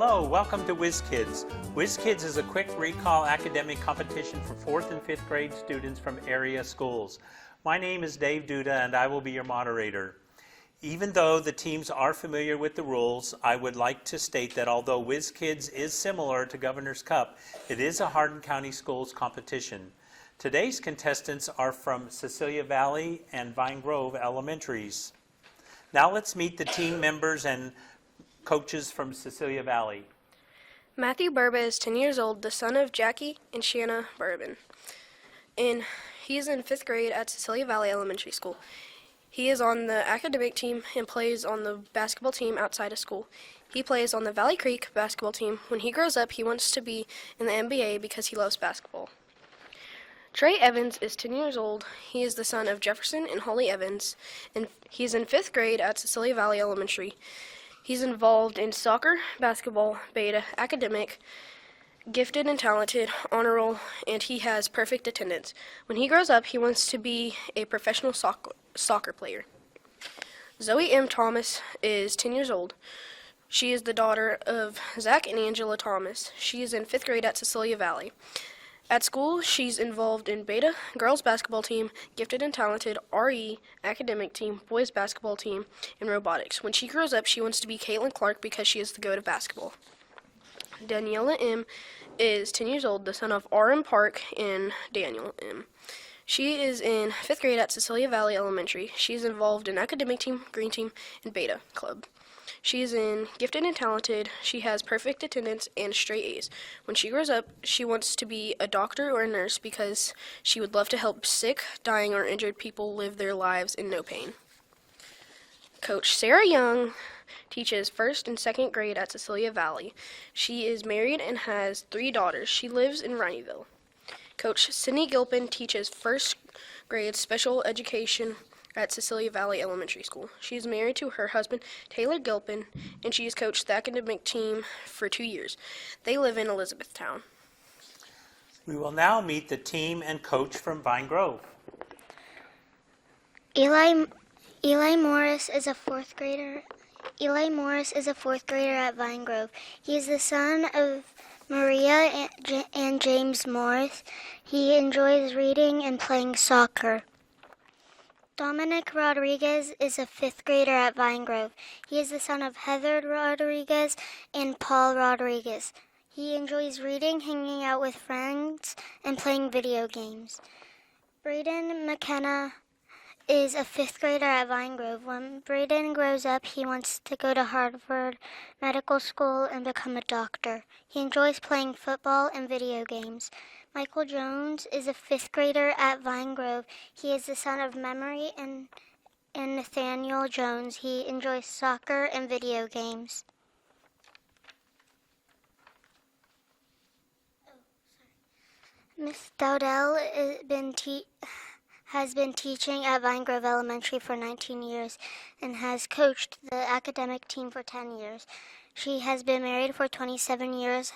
Hello, welcome to Whiz Kids. Whiz Kids is a quick recall academic competition for 4th and 5th grade students from area schools. My name is Dave Duda and I will be your moderator. Even though the teams are familiar with the rules, I would like to state that although Whiz Kids is similar to Governor's Cup, it is a Hardin County Schools competition. Today's contestants are from Cecilia Valley and Vine Grove Elementaries. Now let's meet the team members and coaches from Cecilia Valley. Matthew Burba is 10 years old, the son of Jackie and Shanna Bourbon. And he's in 5th grade at Cecilia Valley Elementary School. He is on the academic team and plays on the basketball team outside of school. He plays on the Valley Creek basketball team. When he grows up, he wants to be in the NBA because he loves basketball. Trey Evans is 10 years old. He is the son of Jefferson and Holly Evans, and he's in 5th grade at Cecilia Valley Elementary. He's involved in soccer, basketball, beta, academic, gifted and talented, honor roll, and he has perfect attendance. When he grows up, he wants to be a professional soccer player. Zoe M. Thomas is 10 years old. She is the daughter of Zach and Angela Thomas. She is in 5th grade at Cecilia Valley. At school, she's involved in beta, girls basketball team, gifted and talented, RE, academic team, boys basketball team, and robotics. When she grows up, she wants to be Caitlin Clark because she is the goat of basketball. Daniela M. is 10 years old, the son of R.M. Park and Daniel M. She is in 5th grade at Cecilia Valley Elementary. She's involved in academic team, green team, and beta club. She's in gifted and talented. She has perfect attendance and straight A's. When she grows up, she wants to be a doctor or a nurse because she would love to help sick, dying, or injured people live their lives in no pain. Coach Sarah Young teaches 1st and 2nd grade at Cecilia Valley. She is married and has 3 daughters. She lives in Rineyville. Coach Sydney Gilpin teaches 1st grade special education at Cecilia Valley Elementary School. She is married to her husband, Taylor Gilpin, and she has coached the academic team for 2 years. They live in Elizabethtown. We will now meet the team and coach from Vine Grove. Eli Morris is a 4th grader. Eli Morris is a 4th grader at Vine Grove. He is the son of Maria and James Morris. He enjoys reading and playing soccer. Dominic Rodriguez is a 5th grader at Vine Grove. He is the son of Heather Rodriguez and Paul Rodriguez. He enjoys reading, hanging out with friends, and playing video games. Braden McKenna is a 5th grader at Vine Grove. When Braden grows up, he wants to go to Harvard Medical School and become a doctor. He enjoys playing football and video games. Michael Jones is a 5th grader at Vine Grove. He is the son of Memory and Nathaniel Jones. He enjoys soccer and video games. Miss Dowdell has been teaching at Vine Grove Elementary for 19 years and has coached the academic team for 10 years. She has been married for 27 years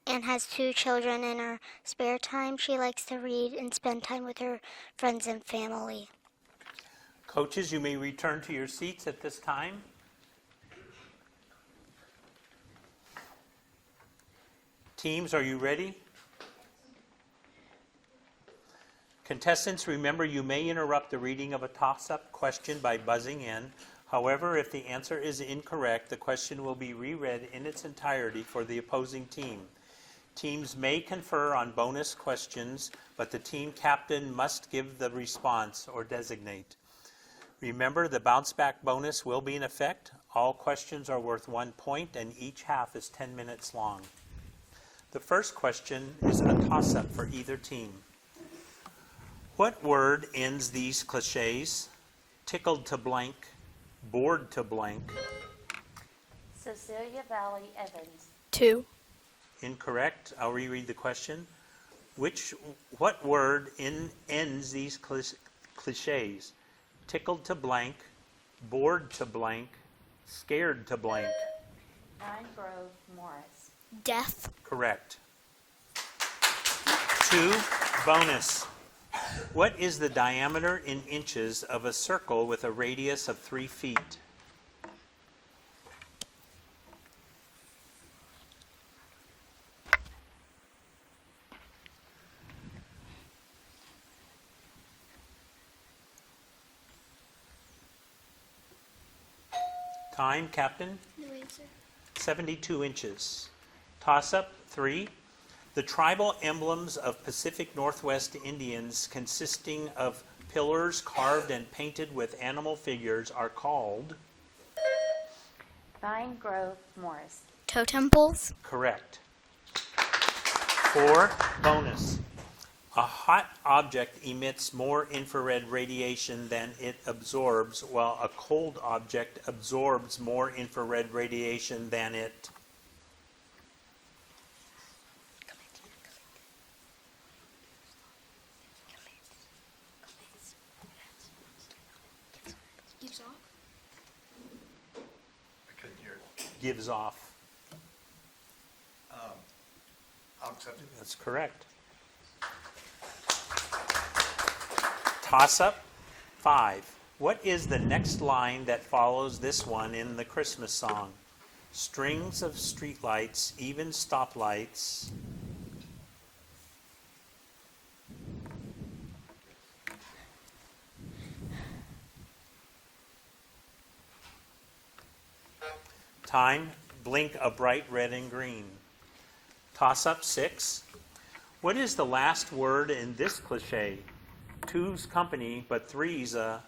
and has 2 children. In her spare time, she likes to read and spend time with her friends and family. Coaches, you may return to your seats at this time. Teams, are you ready? Contestants, remember you may interrupt the reading of a toss-up question by buzzing in. However, if the answer is incorrect, the question will be reread in its entirety for the opposing team. Teams may confer on bonus questions, but the team captain must give the response or designate. Remember, the bounce-back bonus will be in effect. All questions are worth 1 point, and each half is 10 minutes long. The first question is a toss-up for either team. What word ends these cliches? Tickled to blank, bored to blank. Cecilia Valley Evans. 2. Incorrect. I'll reread the question. What word ends these cliches? Tickled to blank, bored to blank, scared to blank. Vine Grove Morris. Deaf. Correct. 2, bonus. What is the diameter in inches of a circle with a radius of 3 feet? Time, Captain? No answer. 72 inches. Toss-up 3. The tribal emblems of Pacific Northwest Indians, consisting of pillars carved and painted with animal figures, are called? Vine Grove, Morris. Totem poles. Correct. 4, bonus. A hot object emits more infrared radiation than it absorbs, while a cold object absorbs more infrared radiation than it. Gives off. I couldn't hear it. Gives off. I'll accept it. That's correct. Toss-up 5. What is the next line that follows this one in the Christmas song? Strings of streetlights, even stoplights. Time, blink a bright red and green. Toss-up 6. What is the last word in this cliche? Two's company, but three's a...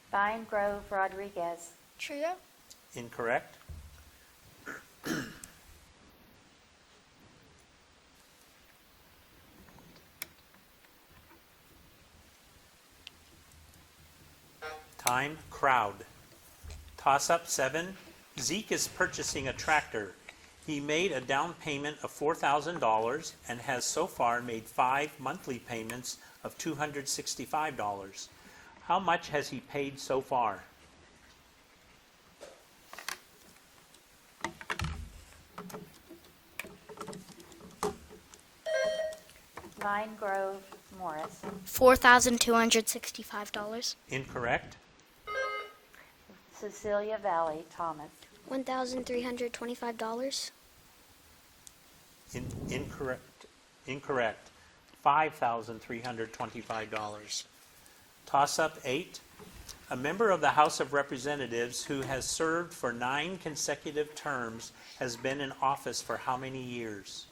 Vine Grove, Rodriguez. Trio. Incorrect. Time, crowd. Toss-up 7. Zeke is purchasing a tractor. He made a down payment of $4,000 and has so far made 5 monthly payments of $265. How much has he paid so far? Vine Grove, Morris. $4,265. Incorrect. Cecilia Valley, Thomas. $1,325. Incorrect. Incorrect. $5,325. Toss-up 8. A member of the House of Representatives who has served for 9 consecutive terms has been in office for how many years?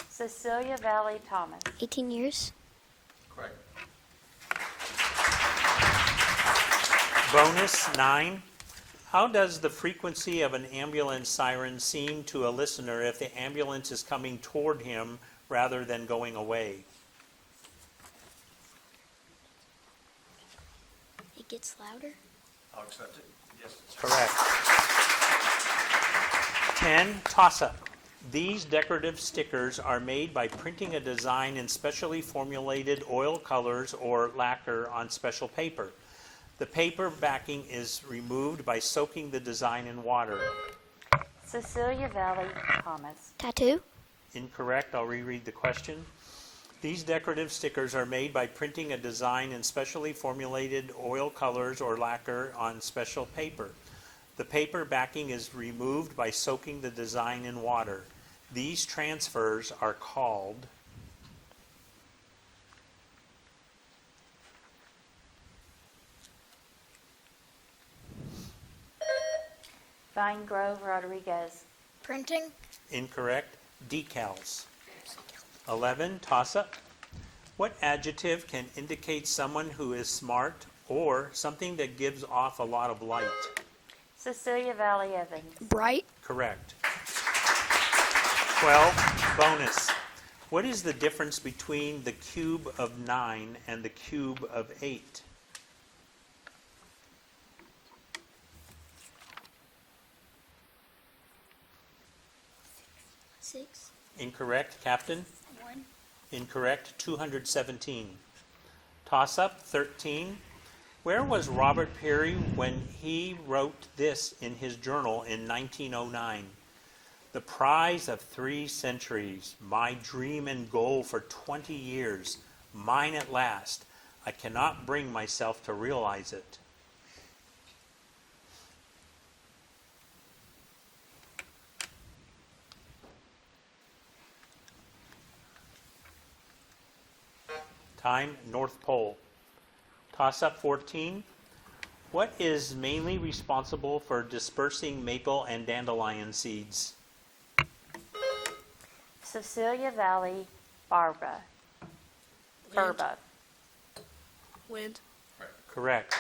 Cecilia Valley, Thomas. 18 years. Correct. Bonus 9. How does the frequency of an ambulance siren seem to a listener if the ambulance is coming toward him rather than going away? It gets louder. I'll accept it. Yes. Correct. 10, toss-up. These decorative stickers are made by printing a design in specially formulated oil colors or lacquer on special paper. The paper backing is removed by soaking the design in water. Cecilia Valley, Thomas. Tattoo. Incorrect. I'll reread the question. These decorative stickers are made by printing a design in specially formulated oil colors or lacquer on special paper. The paper backing is removed by soaking the design in water. These transfers are called... Vine Grove, Rodriguez. Printing. Incorrect. Decals. 11, toss-up. What adjective can indicate someone who is smart or something that gives off a lot of light? Cecilia Valley, Evans. Bright. Correct. 12, bonus. What is the difference between the cube of 9 and the cube of 8? Six. Incorrect, Captain. 1. Incorrect, 217. Toss-up, 13. Where was Robert Peary when he wrote this in his journal in 1909? The prize of 3 centuries, my dream and goal for 20 years, mine at last. I cannot bring myself to realize it. Time, North Pole. Toss-up 14. What is mainly responsible for dispersing maple and dandelion seeds? Cecilia Valley, Barba. Burba. Wind. Correct.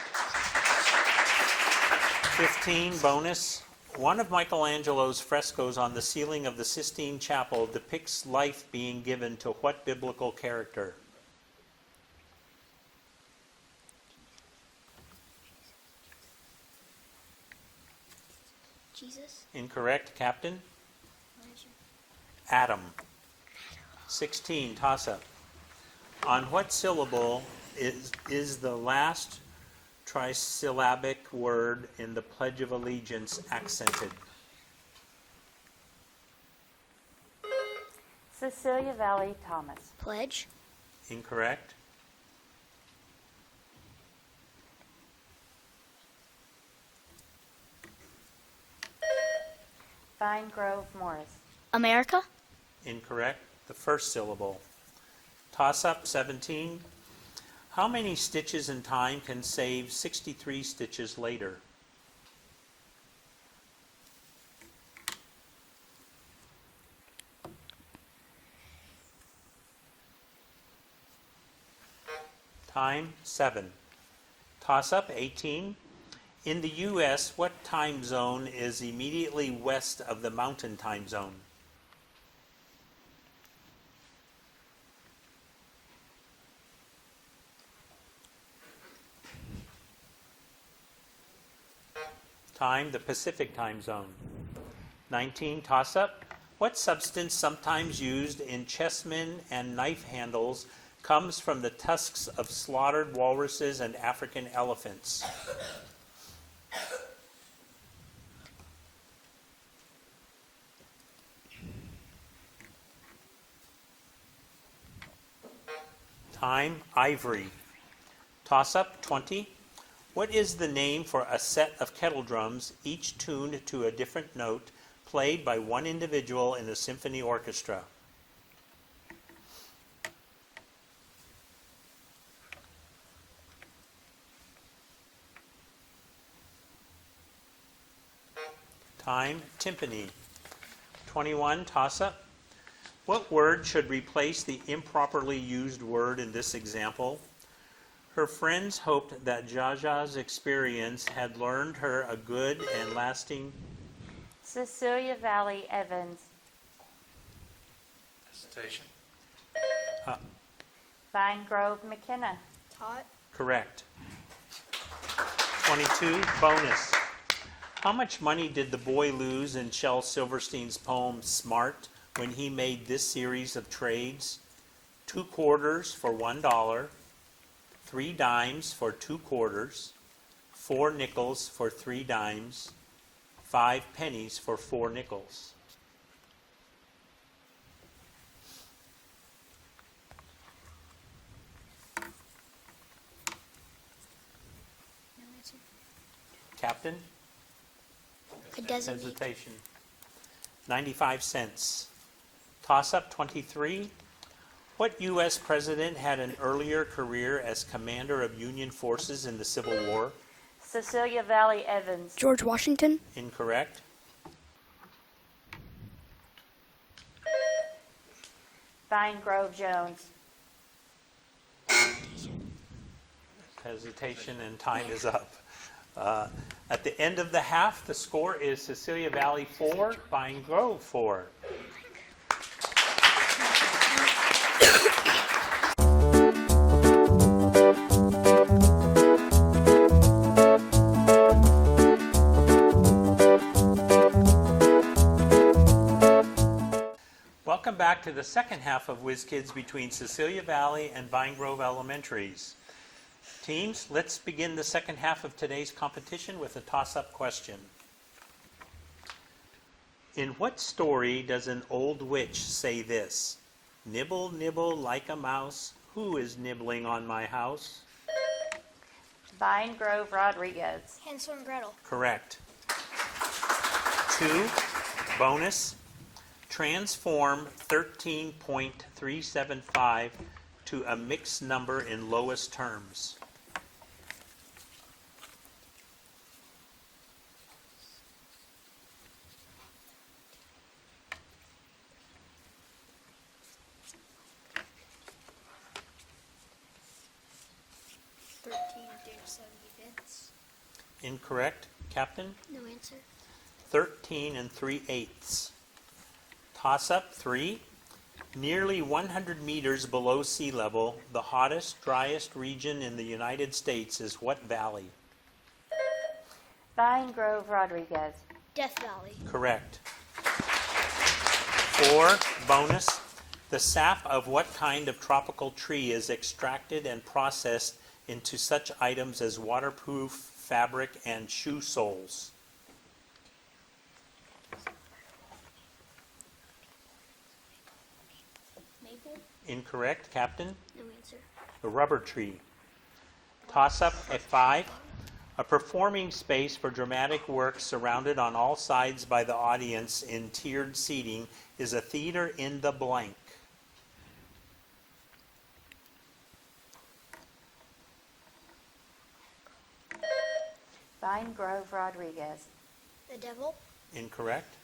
15, bonus. One of Michelangelo's frescoes on the ceiling of the Sistine Chapel depicts life being given to what biblical character? Jesus. Incorrect, Captain. Adam. 16, toss-up. On what syllable is the last trisyllabic word in the Pledge of Allegiance accented? Cecilia Valley, Thomas. Pledge. Incorrect. Vine Grove, Morris. America. Incorrect. The first syllable. Toss-up 17. How many stitches in time can save 63 stitches later? Time 7. Toss-up 18. In the U.S., what time zone is immediately west of the Mountain Time Zone? Time, the Pacific Time Zone. 19, toss-up. What substance sometimes used in chessmen and knife handles comes from the tusks of slaughtered walruses and African elephants? Time, ivory. Toss-up 20. What is the name for a set of kettle drums, each tuned to a different note, played by one individual in a symphony orchestra? Time, timpani. 21, toss-up. What word should replace the improperly used word in this example? Her friends hoped that Jaja's experience had learned her a good and lasting... Cecilia Valley, Evans. Hesitation. Vine Grove, McKenna. Tot. Correct. 22, bonus. How much money did the boy lose in Shel Silverstein's poem Smart when he made this series of trades? 2 quarters for $1, 3 dimes for 2 quarters, 4 nickels for 3 dimes, 5 pennies for 4 nickels. Captain? Could designate. Hesitation. 95 cents. Toss-up 23. What U.S. president had an earlier career as commander of Union forces in the Civil War? Cecilia Valley, Evans. George Washington. Incorrect. Vine Grove, Jones. Hesitation and time is up. At the end of the half, the score is Cecilia Valley 4, Vine Grove 4. Welcome back to the second half of Whiz Kids between Cecilia Valley and Vine Grove Elementaries. Teams, let's begin the second half of today's competition with a toss-up question. In what story does an old witch say this? Nibble, nibble like a mouse, who is nibbling on my house? Vine Grove, Rodriguez. Hansel and Gretel. Correct. 2, bonus. Transform 13.375 to a mixed number in lowest terms? Incorrect. Captain? No answer. 13 3/8. Toss-up 3. Nearly 100 meters below sea level, the hottest, driest region in the United States is what valley? Vine Grove Rodriguez. Death Valley. Correct. 4, bonus. The sap of what kind of tropical tree is extracted and processed into such items as waterproof fabric and shoe soles? Maple. Incorrect. Captain? No answer. The rubber tree. Toss-up at 5. A performing space for dramatic work surrounded on all sides by the audience in tiered seating is a theater in the blank. Vine Grove Rodriguez. The Devil. Incorrect.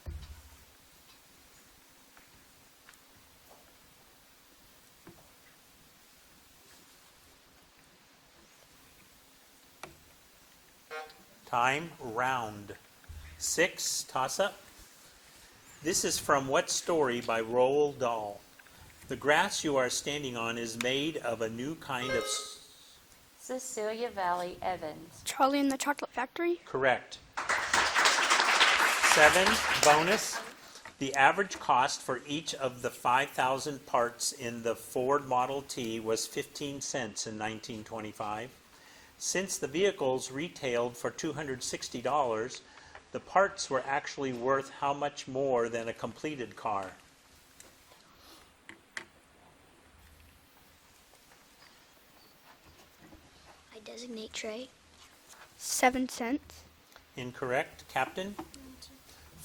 Time, round. 6, toss-up. This is from what story by Roald Dahl? The grass you are standing on is made of a new kind of... Cecilia Valley Evans. Charlie and the Chocolate Factory. Correct. 7, bonus. The average cost for each of the 5,000 parts in the Ford Model T was 15 cents in 1925. Since the vehicles retailed for $260, the parts were actually worth how much more than a completed car? I designate Trey. 7 cents. Incorrect. Captain?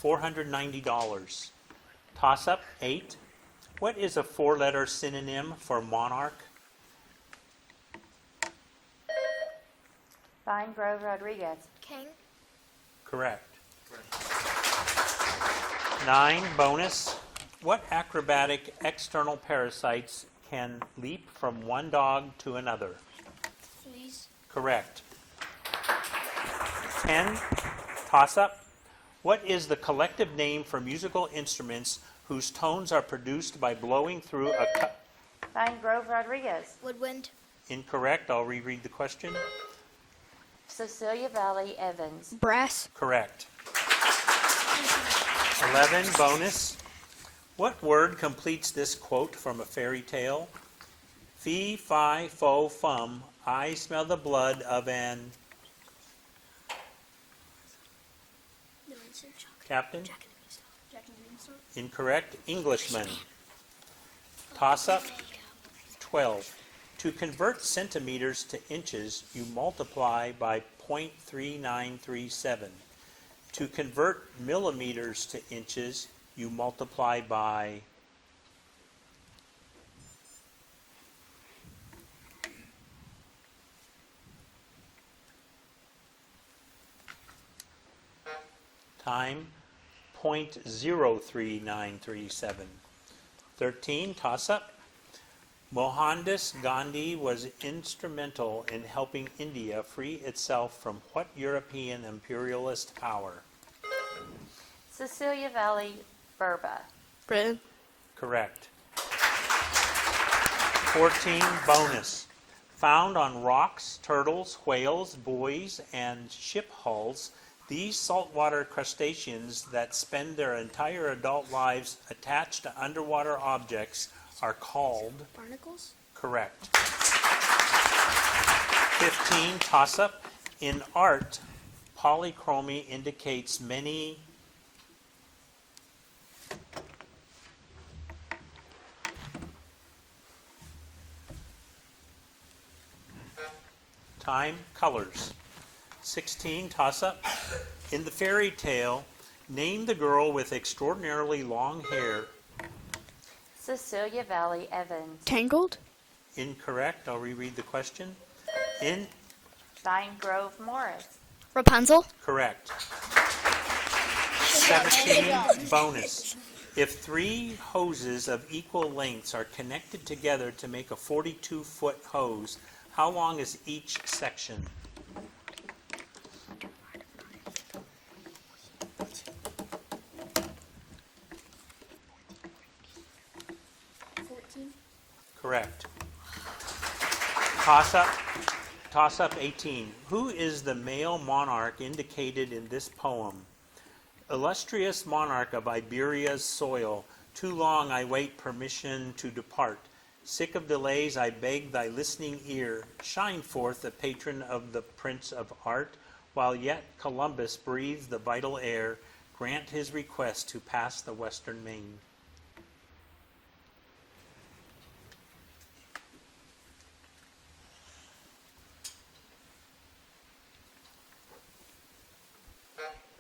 $490. Toss-up, 8. What is a 4-letter synonym for monarch? Vine Grove Rodriguez. King. Correct. 9, bonus. What acrobatic external parasites can leap from one dog to another? Fleas. Correct. 10, toss-up. What is the collective name for musical instruments whose tones are produced by blowing through a cup? Vine Grove Rodriguez. Woodwind. Incorrect. I'll reread the question. Cecilia Valley Evans. Brass. Correct. 11, bonus. What word completes this quote from a fairy tale? Fee, fi, fo, fum, I smell the blood of an... No answer. Captain? Jack and the Beanstalk. Incorrect. Englishman. Toss-up. 12. To convert centimeters to inches, you multiply by 0.3937. To convert millimeters to inches, you multiply by... Time, 0.03937. 13, toss-up. Mohandas Gandhi was instrumental in helping India free itself from what European imperialist power? Cecilia Valley Burba. Britain. Correct. 14, bonus. Found on rocks, turtles, whales, buoys, and ship hulls, these saltwater crustaceans that spend their entire adult lives attached to underwater objects are called... Barnacles. Correct. 15, toss-up. In art, polychromy indicates many... Time, colors. 16, toss-up. In the fairy tale, name the girl with extraordinarily long hair. Cecilia Valley Evans. Tangled. Incorrect. I'll reread the question. In Vine Grove Morris. Rapunzel. Correct. 17 bonus. If 3 hoses of equal lengths are connected together to make a 42-foot hose, how long is each section? Correct. Toss up 18. Who is the male monarch indicated in this poem? Illustrious monarch of Iberia's soil, too long I wait permission to depart. Sick of delays, I beg thy listening ear. Shine forth, the patron of the Prince of Art, while yet Columbus breathes the vital air. Grant his request to pass the western main.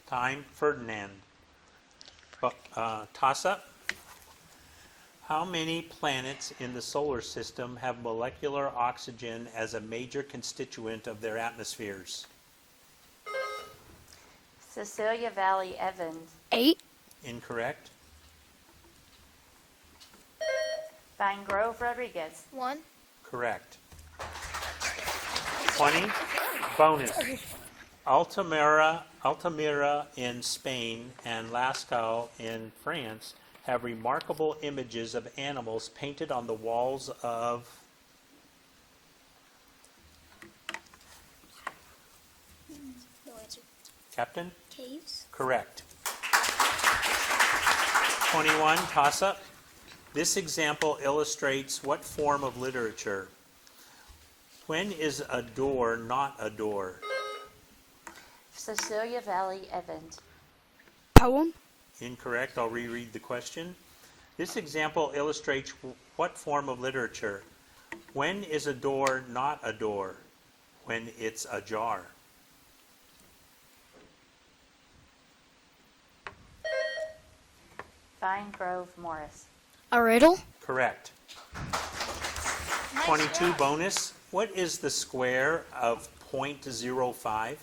Time, Ferdinand. Toss up. How many planets in the solar system have molecular oxygen as a major constituent of their atmospheres? Cecilia Valley Evans. 8. Incorrect. Vine Grove Rodriguez. 1. Correct. 20. Bonus. Altamira in Spain and Lascaux in France have remarkable images of animals painted on the walls of No answer. Captain? Caves? Correct. 21, toss-up. This example illustrates what form of literature? When is a door not a door? Cecilia Valley Evans. Poem. Incorrect. I'll reread the question. This example illustrates what form of literature? When is a door not a door? When it's ajar. Vine Grove Morris. A riddle. Correct. 22 bonus. What is the square of 0.05?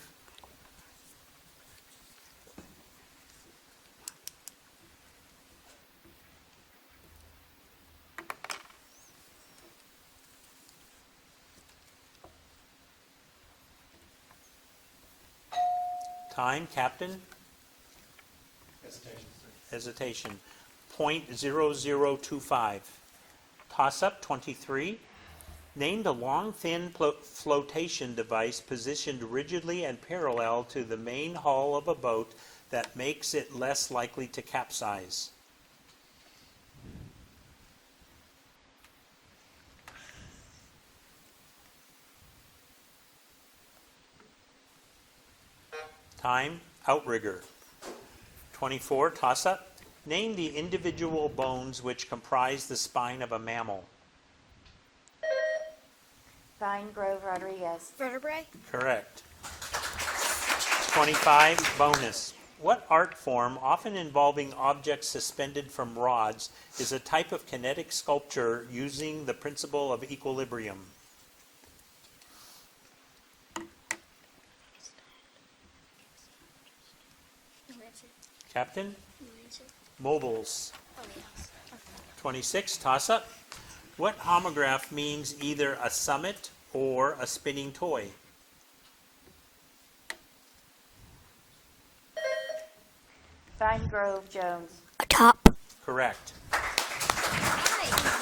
Time, Captain? Hesitation. 0.0025. Toss-up, 23. Name the long, thin flotation device positioned rigidly and parallel to the main hull of a boat that makes it less likely to capsize. Time, outrigger. 24, toss-up. Name the individual bones which comprise the spine of a mammal. Vine Grove Rodriguez. Vertebrae. Correct. 25, bonus. What art form, often involving objects suspended from rods, is a type of kinetic sculpture using the principle of equilibrium? No answer. Captain? No answer. Mobiles. Oh, yes. 26, toss-up. What homograph means either a summit or a spinning toy? Vine Grove Jones. A top. Correct.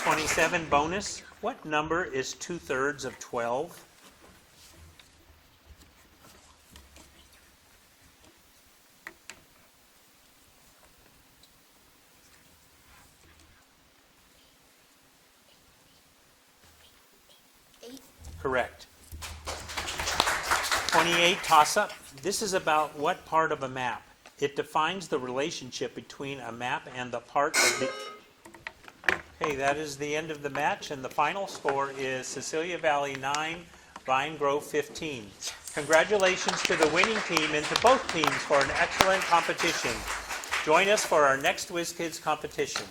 27, bonus. What number is 2/3 of 12? Correct. 28, toss-up. This is about what part of a map? It defines the relationship between a map and the part of the... Okay, that is the end of the match, and the final score is Cecilia Valley 9, Vine Grove 15. Congratulations to the winning team and to both teams for an excellent competition. Join us for our next Whiz Kids competition.